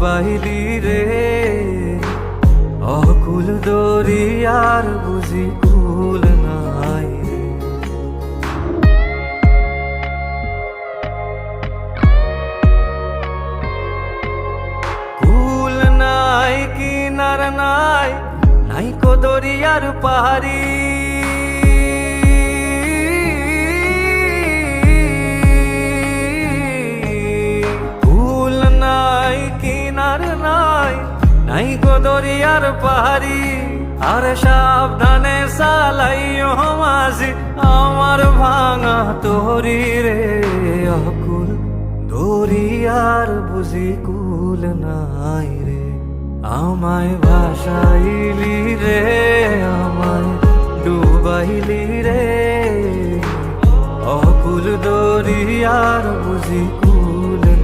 ডুবাইলি রে অকুল দরিয়ার বুঝি কুল নাই রে। কুল নাই কিনার নাই, নাই কো দরিয়ার পাহাড়ি। কুল নাই কিনার নাই, নাই কো দরিয়ার পাহাড়ি। আর সাবধানে চালাইও মাঝি আমার ভাঙা তরি রে অকুল দরিয়ার বুঝি কুল নাই রে। আমায় ভাসাইলি রে আমায় ডুবাইলি রে অকুল দরিয়ার বুঝি